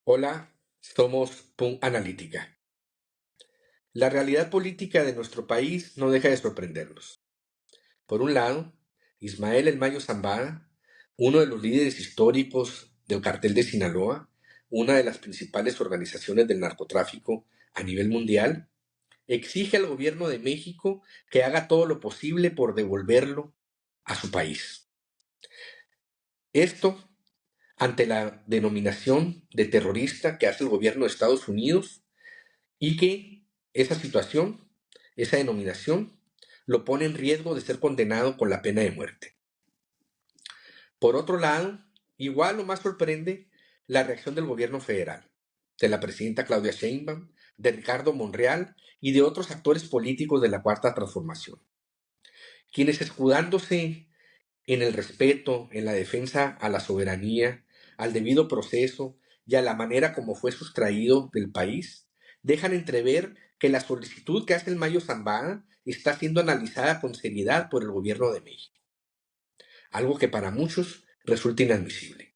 Hola, somos PUN Analítica. La realidad política de nuestro país no deja de sorprendernos. Por un lado, Ismael El Mayo Zambada, uno de los líderes históricos del cartel de Sinaloa, una de las principales organizaciones del narcotráfico a nivel mundial, exige al gobierno de México que haga todo lo posible por devolverlo a su país. Esto ante la denominación de terrorista que hace el gobierno de Estados Unidos y que esa situación, esa denominación, lo pone en riesgo de ser condenado con la pena de muerte. Por otro lado, igual o más sorprende la reacción del gobierno federal, de la presidenta Claudia Sheinbaum, de Ricardo Monreal y de otros actores políticos de la Cuarta Transformación, quienes escudándose en el respeto, en la defensa a la soberanía, al debido proceso y a la manera como fue sustraído del país, dejan entrever que la solicitud que hace el Mayo Zambada está siendo analizada con seriedad por el gobierno de México, algo que para muchos resulta inadmisible.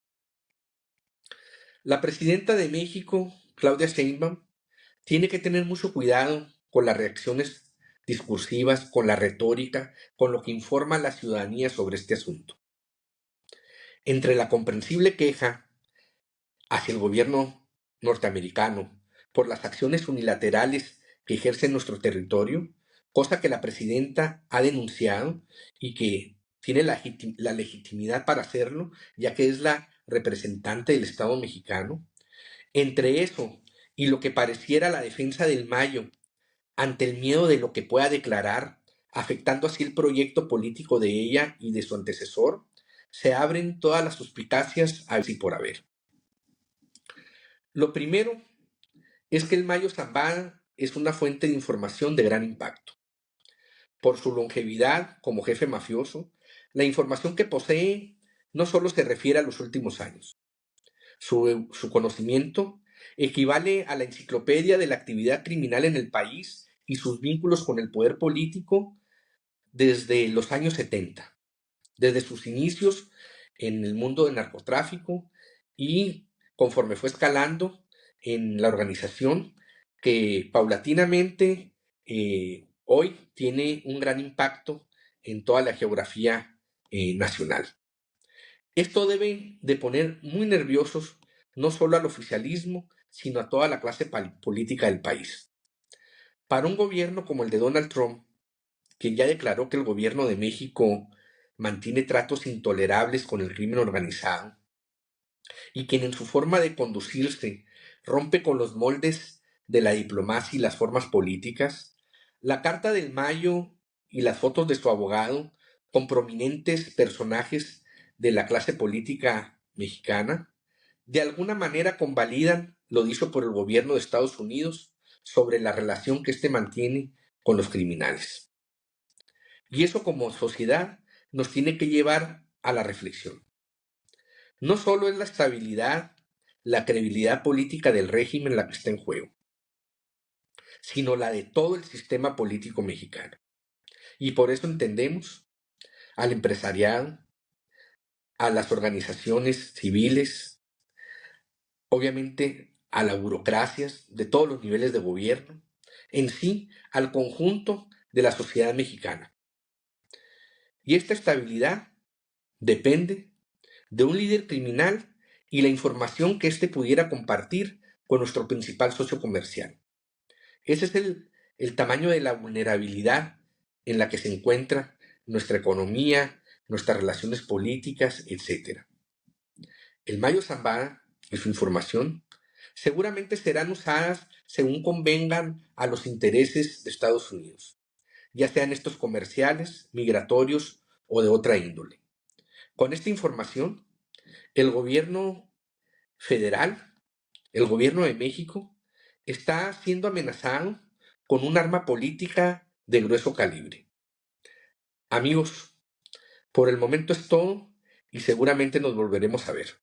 La presidenta de México, Claudia Sheinbaum, tiene que tener mucho cuidado con las reacciones discursivas, con la retórica, con lo que informa a la ciudadanía sobre este asunto. Entre la comprensible queja hacia el gobierno norteamericano por las acciones unilaterales que ejerce en nuestro territorio, cosa que la presidenta ha denunciado y que tiene la legitimidad para hacerlo, ya que es la representante del Estado mexicano. Entre eso y lo que pareciera la defensa del Mayo ante el miedo de lo que pueda declarar, afectando así el proyecto político de ella y de su antecesor, se abren todas las suspicacias a y por haber. Lo primero es que el Mayo Zambada es una fuente de información de gran impacto. Por su longevidad como jefe mafioso, la información que posee no solo se refiere a los últimos años. Su conocimiento equivale a la enciclopedia de la actividad criminal en el país y sus vínculos con el poder político desde los años 70, desde sus inicios en el mundo del narcotráfico y conforme fue escalando en la organización que paulatinamente hoy tiene un gran impacto en toda la geografía nacional. Esto debe de poner muy nerviosos no solo al oficialismo, sino a toda la clase política del país. Para un gobierno como el de Donald Trump, quien ya declaró que el gobierno de México mantiene tratos intolerables con el crimen organizado y quien en su forma de conducirse rompe con los moldes de la diplomacia y las formas políticas, la Carta del Mayo y las fotos de su abogado con prominentes personajes de la clase política mexicana, de alguna manera convalidan lo dicho por el gobierno de Estados Unidos sobre la relación que éste mantiene con los criminales. Y eso como sociedad nos tiene que llevar a la reflexión. No solo es la estabilidad, la credibilidad política del régimen la que está en juego, sino la de todo el sistema político mexicano. Y por eso entendemos al empresariado, a las organizaciones civiles, obviamente a las burocracias de todos los niveles de gobierno, en sí al conjunto de la sociedad mexicana. Y esta estabilidad depende de un líder criminal y la información que éste pudiera compartir con nuestro principal socio comercial. Ese es el tamaño de la vulnerabilidad en la que se encuentra nuestra economía, nuestras relaciones políticas, etc. El Mayo Zambada y su información seguramente serán usadas según convengan a los intereses de Estados Unidos, ya sean estos comerciales, migratorios o de otra índole. Con esta información, el gobierno federal, el gobierno de México, está siendo amenazado con un arma política de grueso calibre. Amigos, por el momento es todo y seguramente nos volveremos a ver.